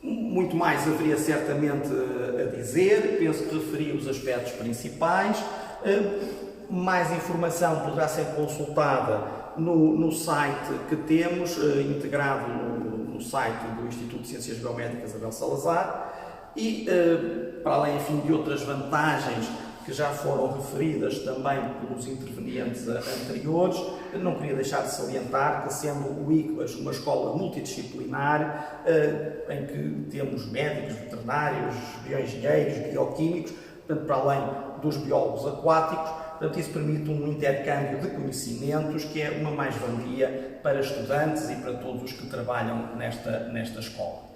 [SPEAKER 7] Muito mais haveria certamente a dizer, penso que referi os aspectos principais. Mais informação poderá ser consultada no site que temos, integrado no site do Instituto de Ciências Biomédicas Abel Salazar, e para além, enfim, de outras vantagens que já foram referidas também pelos intervenientes anteriores, não queria deixar de salientar que, sendo o ICBAS uma escola multidisciplinar, em que temos médicos, veterinários, bioengenheiros, bioquímicos, portanto, para além dos biólogos aquáticos, portanto, isso permite um intercâmbio de conhecimentos que é uma mais-valia para estudantes e para todos os que trabalham nesta escola.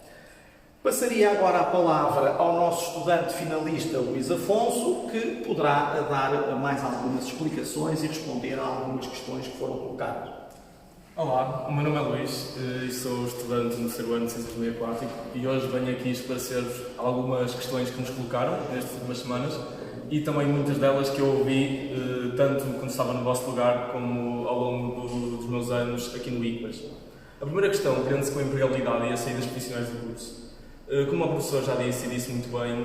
[SPEAKER 7] Passaria agora a palavra ao nosso estudante finalista, Luís Afonso, que poderá dar mais algumas explicações e responder a algumas questões que foram colocadas.
[SPEAKER 8] Olá, o meu nome é Luís e sou estudante no terceiro ano de Ciências do Meio Aquático, e hoje venho aqui esclarecer-vos algumas questões que nos colocaram nestas últimas semanas, e também muitas delas que eu ouvi tanto quando estava no vosso lugar como ao longo dos meus anos aqui no ICBAS. A primeira questão prende-se com a empregabilidade e as saídas profissionais do curso. Como o professor já disse e disse muito bem,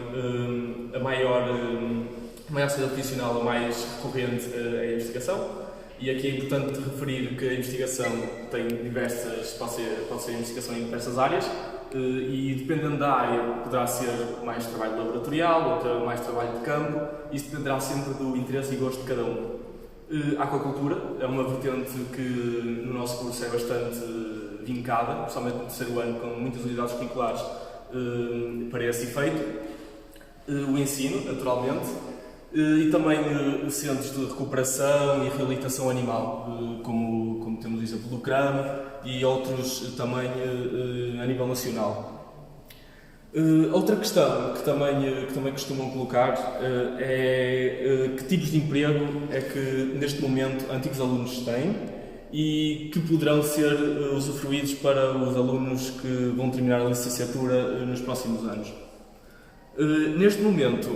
[SPEAKER 8] a maior saída profissional, a mais recorrente, é a investigação, e aqui é importante referir que a investigação tem pode ser investigação em diversas áreas, e dependendo da área poderá ser mais trabalho laboratorial, outra mais trabalho de campo. Isso dependerá sempre do interesse e gosto de cada um. A aquacultura é uma vertente que no nosso curso é bastante vincada, principalmente no terceiro ano, com muitas unidades curriculares para esse efeito. O ensino, naturalmente, e também centros de recuperação e reabilitação animal, como temos o exemplo do CRAM e outros também a nível nacional. Outra questão que também costumam colocar é que tipos de emprego é que neste momento antigos alunos têm e que poderão ser usufruídos para os alunos que vão terminar a licenciatura nos próximos anos. Neste momento,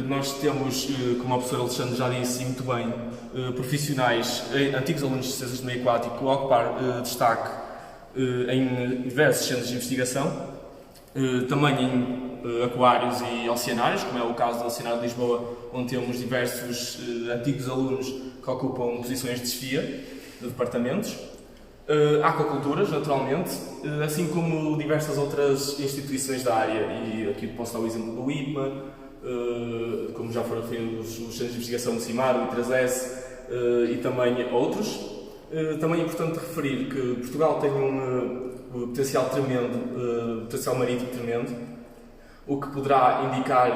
[SPEAKER 8] nós temos, como o professor Alexandre já disse muito bem, profissionais, antigos alunos de Ciências do Meio Aquático, a ocupar destaque em diversos centros de investigação, também em aquários e oceanários, como é o caso do Oceanário de Lisboa, onde temos diversos antigos alunos que ocupam posições de chefia de departamentos. Aquaculturas, naturalmente, assim como diversas outras instituições da área, e aqui posso dar o exemplo do IPMA, como já foram referidos os centros de investigação do CIMAR, o I3S e também outros. Também é importante referir que Portugal tem um potencial tremendo, potencial marítimo tremendo, o que poderá indicar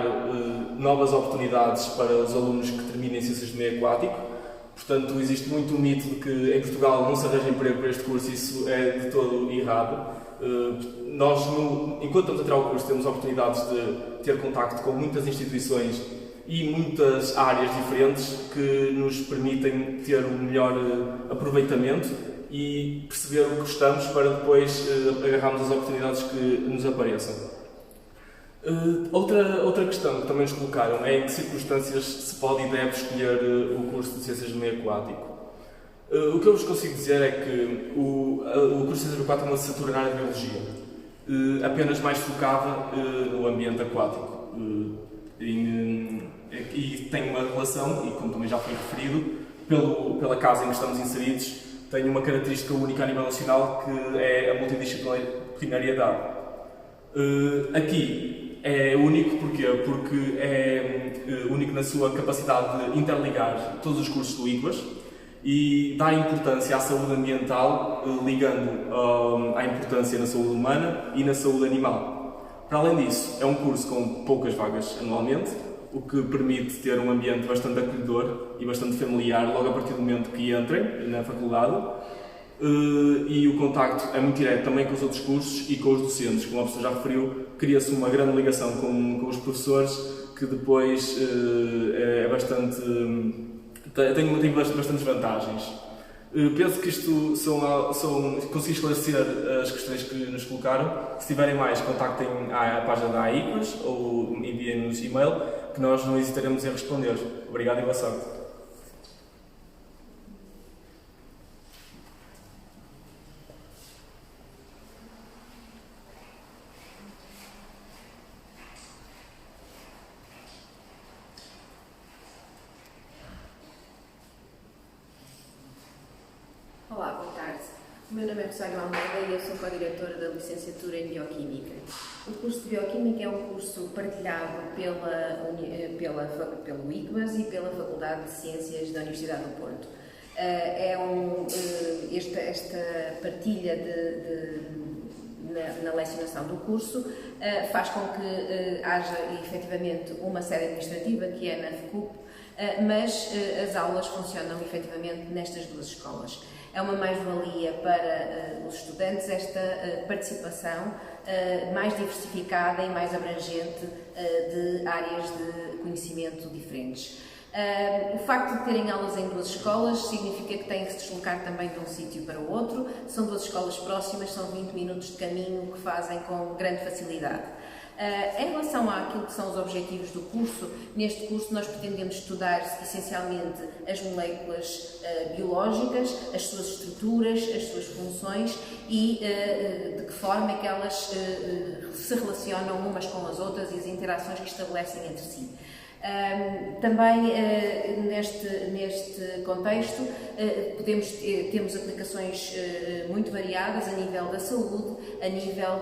[SPEAKER 8] novas oportunidades para os alunos que terminem Ciências do Meio Aquático. Portanto, existe muito o mito de que em Portugal não se arranja emprego para este curso, isso é de todo errado. Nós, enquanto estamos a tirar o curso, temos oportunidades de ter contacto com muitas instituições e muitas áreas diferentes que nos permitem ter um melhor aproveitamento e perceber o que gostamos para depois agarrarmos as oportunidades que nos apareçam. Outra questão que também nos colocaram é em que circunstâncias se pode e deve escolher o curso de Ciências do Meio Aquático. O que eu vos consigo dizer é que o curso de Ciências do Meio Aquático é uma licenciatura na área de Biologia, apenas mais focada no ambiente aquático. E tem uma relação, e como também já foi referido, pela casa em que estamos inseridos, tem uma característica única a nível nacional, que é a multidisciplinariedade. Aqui é único porque é único na sua capacidade de interligar todos os cursos do ICBAS e dar importância à saúde ambiental, ligando à importância na saúde humana e na saúde animal. Para além disso, é um curso com poucas vagas anualmente, o que permite ter um ambiente bastante acolhedor e bastante familiar logo a partir do momento que entrem na faculdade. E o contacto é muito direto também com os outros cursos e com os docentes, como a professora já referiu, cria-se uma grande ligação com os professores, que depois é bastante, tem bastantes vantagens. Penso que isto consegui esclarecer as questões que nos colocaram. Se tiverem mais, contactem a página da AICOS ou enviem-nos e-mail, que nós não hesitaremos em responder. Obrigado e boa sorte.
[SPEAKER 9] Olá, boa tarde. O meu nome é Rosário Almeida e eu sou co-diretora da licenciatura em Bioquímica. O curso de Bioquímica é um curso partilhado pelo ICBAS e pela Faculdade de Ciências da Universidade do Porto. Esta partilha na lecionação do curso faz com que haja efetivamente uma sede administrativa, que é na FCUP, mas as aulas funcionam efetivamente nestas duas escolas. É uma mais-valia para os estudantes esta participação mais diversificada e mais abrangente de áreas de conhecimento diferentes. O facto de terem aulas em duas escolas significa que têm que se deslocar também de um sítio para o outro. São duas escolas próximas, são 20 minutos de caminho que fazem com grande facilidade. Em relação àquilo que são os objetivos do curso, neste curso nós pretendemos estudar essencialmente as moléculas biológicas, as suas estruturas, as suas funções e de que forma é que elas se relacionam umas com as outras e as interações que estabelecem entre si. Também neste contexto temos aplicações muito variadas a nível da saúde, a nível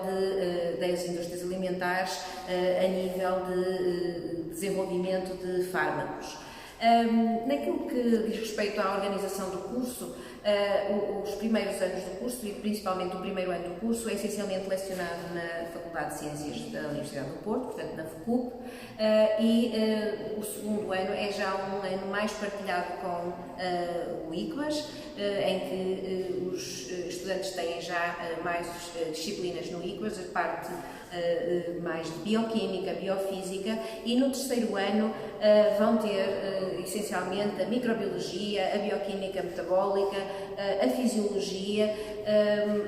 [SPEAKER 9] das indústrias alimentares, a nível de desenvolvimento de fármacos. Naquilo que diz respeito à organização do curso, os primeiros anos do curso e principalmente o primeiro ano do curso é essencialmente lecionado na Faculdade de Ciências da Universidade do Porto, portanto na FCUP, e o segundo ano é já um ano mais partilhado com o ICBAS, em que os estudantes têm já mais disciplinas no ICBAS, a parte mais de bioquímica, biofísica, e no terceiro ano vão ter essencialmente a microbiologia, a bioquímica metabólica, a fisiologia,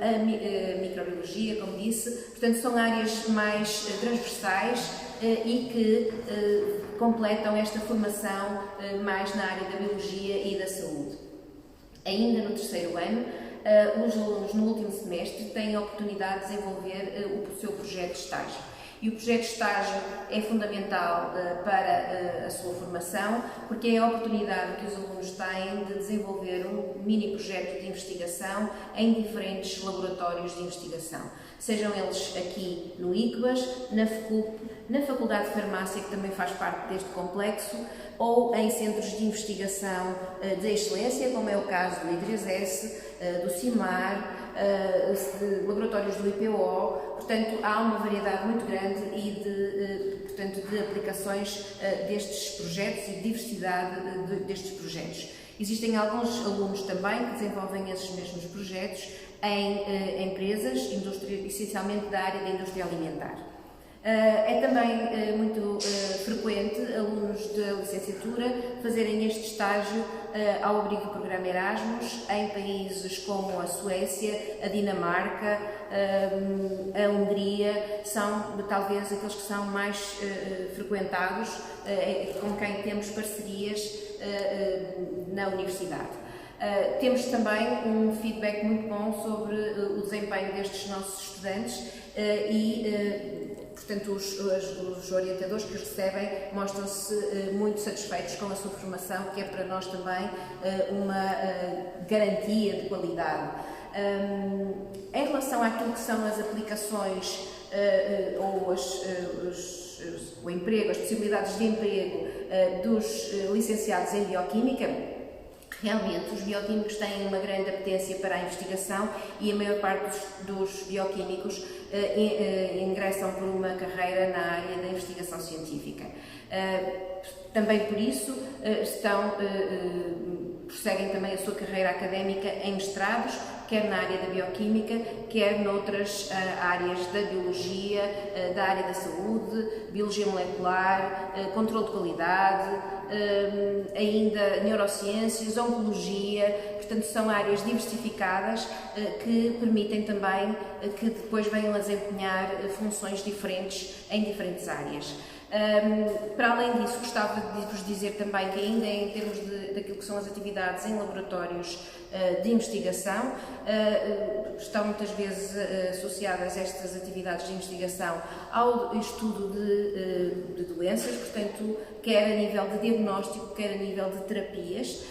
[SPEAKER 9] a microbiologia, como disse. Portanto, são áreas mais transversais e que completam esta formação mais na área da biologia e da saúde. Ainda no terceiro ano, os alunos no último semestre têm a oportunidade de desenvolver o seu projeto de estágio. E o projeto de estágio é fundamental para a sua formação, porque é a oportunidade que os alunos têm de desenvolver um mini projeto de investigação em diferentes laboratórios de investigação, sejam eles aqui no ICBAS, na FECUP, na Faculdade de Farmácia, que também faz parte deste complexo, ou em centros de investigação de excelência, como é o caso do I3S, do CIMAR, de laboratórios do IPO. Portanto, há uma variedade muito grande de aplicações destes projetos e de diversidade destes projetos. Existem alguns alunos também que desenvolvem esses mesmos projetos em empresas, essencialmente da área da indústria alimentar. É também muito frequente alunos da licenciatura fazerem este estágio ao abrigo do programa Erasmus em países como a Suécia, a Dinamarca, a Hungria, são talvez aqueles que são mais frequentados, com quem temos parcerias na universidade. Temos também um feedback muito bom sobre o desempenho destes nossos estudantes portanto, os orientadores que os recebem mostram-se muito satisfeitos com a sua formação, que é para nós também uma garantia de qualidade. Em relação àquilo que são as aplicações ou o emprego, as possibilidades de emprego dos licenciados em Bioquímica, realmente os bioquímicos têm uma grande apetência para a investigação e a maior parte dos bioquímicos ingressam por uma carreira na área da investigação científica. Também por isso prosseguem também a sua carreira académica em mestrados, quer na área da bioquímica, quer noutras áreas da biologia, da área da saúde, biologia molecular, controle de qualidade, ainda neurociências, oncologia. Portanto, são áreas diversificadas que permitem também que depois venham a desempenhar funções diferentes em diferentes áreas. Para além disso, gostava de vos dizer também que ainda em termos daquilo que são as atividades em laboratórios de investigação, estão muitas vezes associadas estas atividades de investigação ao estudo de doenças, portanto, quer a nível de diagnóstico, quer a nível de terapias,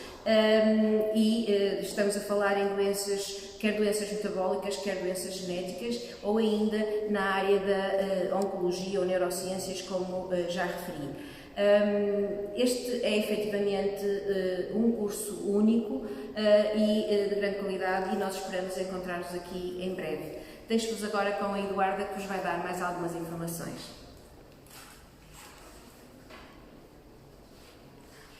[SPEAKER 9] estamos a falar em doenças, quer doenças metabólicas, quer doenças genéticas, ou ainda na área da oncologia ou neurociências, como já referi. Este é efetivamente um curso único e de grande qualidade, e nós esperamos encontrar-nos aqui em breve. Deixo-vos agora com a Eduarda, que vos vai dar mais algumas informações.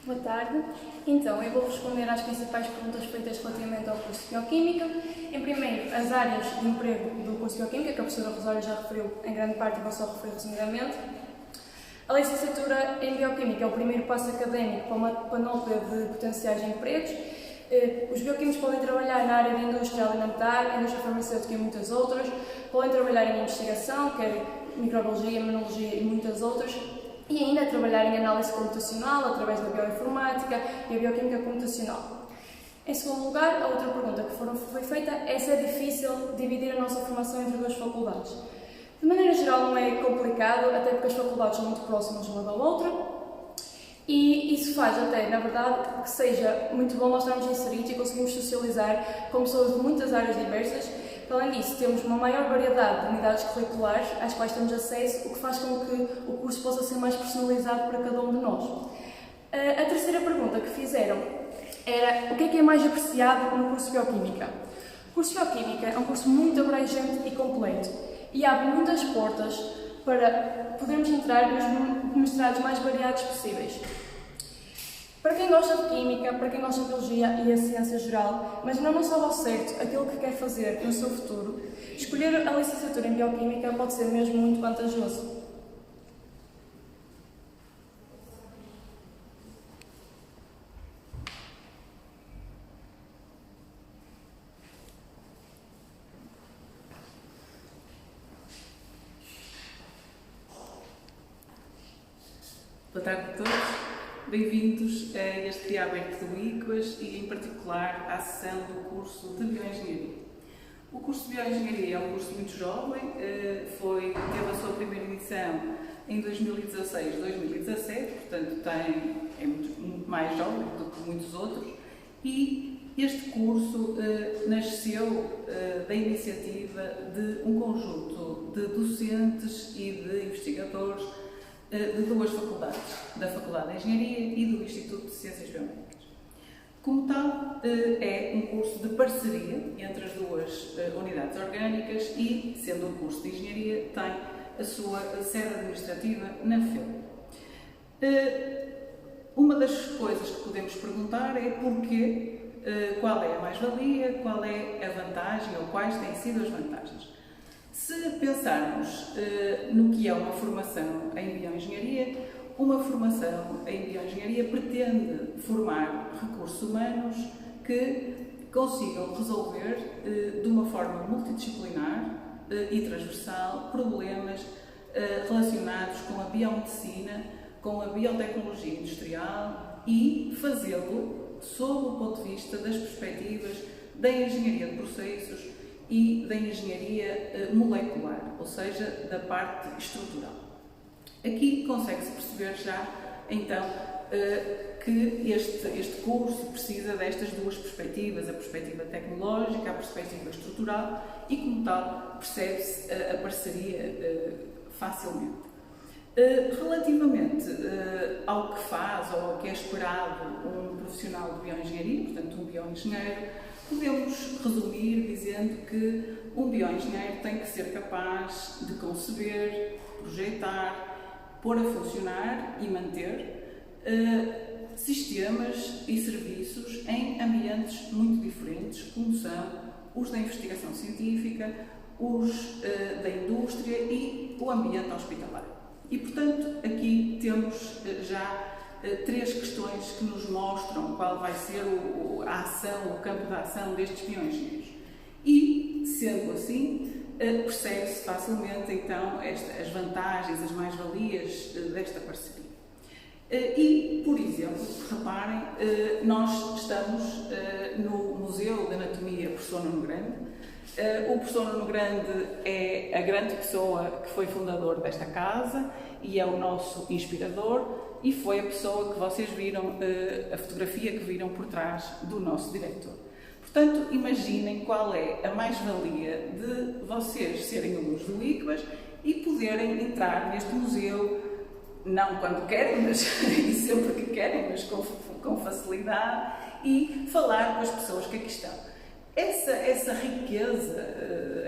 [SPEAKER 6] Boa tarde. Então, eu vou responder às principais perguntas feitas relativamente ao curso de Bioquímica. Em primeiro, as áreas de emprego do curso de Bioquímica, que a professora Rosário já referiu em grande parte e vou só referir resumidamente. A licenciatura em Bioquímica é o primeiro passo académico para uma panóplia de potenciais empregos. Os bioquímicos podem trabalhar na área da indústria alimentar, indústria farmacêutica e muitas outras. Podem trabalhar em investigação, quer microbiologia, imunologia e muitas outras. E ainda trabalhar em análise computacional, através da bioinformática e a bioquímica computacional. Em segundo lugar, a outra pergunta que foi feita é se é difícil dividir a nossa formação entre duas faculdades. De maneira geral não é complicado, até porque as faculdades são muito próximas uma da outra, e isso faz até, na verdade, que seja muito bom nós estarmos inseridos e conseguimos socializar com pessoas de muitas áreas diversas. Além disso, temos uma maior variedade de unidades curriculares às quais temos acesso, o que faz com que o curso possa ser mais personalizado para cada um de nós. A terceira pergunta que fizeram era o que é mais apreciado no curso de Bioquímica? O curso de Bioquímica é um curso muito abrangente e completo e abre muitas portas para podermos entrar nos mestrados mais variados possíveis. Para quem gosta de Química, para quem gosta de Biologia e a ciência geral, mas ainda não sabe ao certo aquilo que quer fazer no seu futuro, escolher a licenciatura em Bioquímica pode ser mesmo muito vantajoso.
[SPEAKER 10] Boa tarde a todos. Bem-vindos a este dia aberto do ICBAS e, em particular, à sessão do curso de Bioengenharia. O curso de Bioengenharia é um curso muito jovem, teve a sua primeira edição em 2016-2017, portanto é muito mais jovem do que muitos outros, e Este curso nasceu da iniciativa de um conjunto de docentes e de investigadores de duas faculdades, da Faculdade de Engenharia e do Instituto de Ciências Biomédicas. Como tal, é um curso de parceria entre as duas unidades orgânicas e, sendo um curso de Engenharia, tem a sua sede administrativa na FEU. Uma das coisas que podemos perguntar é porquê, qual é a mais-valia, qual é a vantagem ou quais têm sido as vantagens. Se pensarmos no que é uma formação em bioengenharia, uma formação em bioengenharia pretende formar recursos humanos que consigam resolver de uma forma multidisciplinar e transversal problemas relacionados com a biomedicina, com a biotecnologia industrial e fazê-lo sob o ponto de vista das perspectivas da engenharia de processos e da engenharia molecular, ou seja, da parte estrutural. Aqui consegue-se perceber já, então, que este curso precisa destas duas perspectivas, a perspectiva tecnológica, a perspectiva estrutural, e como tal percebe-se a parceria facilmente. Relativamente ao que faz ou ao que é esperado um profissional de bioengenharia, portanto um bioengenheiro, podemos resumir dizendo que um bioengenheiro tem que ser capaz de conceber, projetar, pôr a funcionar e manter sistemas e serviços em ambientes muito diferentes, como são os da investigação científica, os da indústria e o ambiente hospitalar. E, portanto, aqui temos já três questões que nos mostram qual vai ser a ação, o campo de ação destes bioengenheiros. E, sendo assim, percebe-se facilmente, então, as vantagens, as mais-valias desta parceria. E, por exemplo, reparem, nós estamos no Museu de Anatomia Professor Nuno Grande. O professor Nuno Grande é a grande pessoa que foi fundador desta casa e é o nosso inspirador e foi a pessoa que vocês viram, a fotografia que viram por trás do nosso diretor. Portanto, imaginem qual é a mais-valia de vocês serem alunos do ICBAS e poderem entrar neste museu, não quando querem, mas e sempre que querem, mas com facilidade, e falar com as pessoas que aqui estão. Essa riqueza,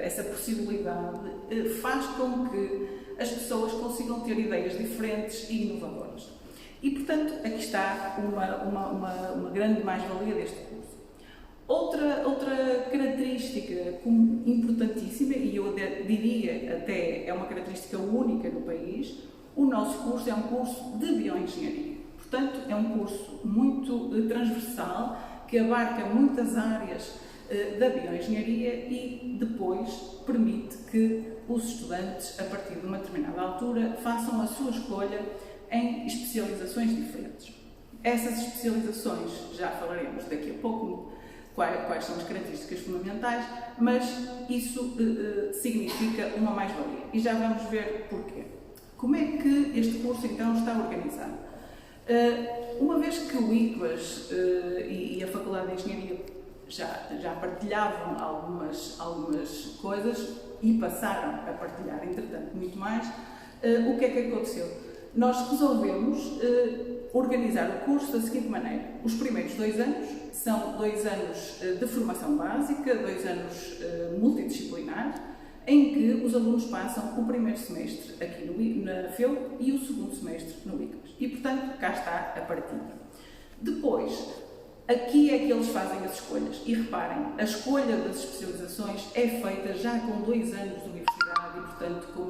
[SPEAKER 10] essa possibilidade faz com que as pessoas consigam ter ideias diferentes e inovadoras. E, portanto, aqui está uma grande mais-valia deste curso. Outra característica importantíssima, e eu diria até é uma característica única no país, o nosso curso é um curso de bioengenharia. Portanto, é um curso muito transversal, que abarca muitas áreas da bioengenharia e depois permite que os estudantes, a partir de uma determinada altura, façam a sua escolha em especializações diferentes. Essas especializações, já falaremos daqui a pouco quais são as características fundamentais, mas isso significa uma mais-valia. E já vamos ver porquê. Como é que este curso, então, está organizado? Uma vez que o ICBAS e a Faculdade de Engenharia já partilhavam algumas coisas e passaram a partilhar, entretanto, muito mais, o que é que aconteceu? Nós resolvemos organizar o curso da seguinte maneira. Os primeiros 2 anos são 2 anos de formação básica, 2 anos multidisciplinares, em que os alunos passam o primeiro semestre aqui na FEU e o segundo semestre no ICBAS. E, portanto, cá está a partida. Depois, aqui é que eles fazem as escolhas. E reparem, a escolha das especializações é feita já com 2 anos de universidade e, portanto, com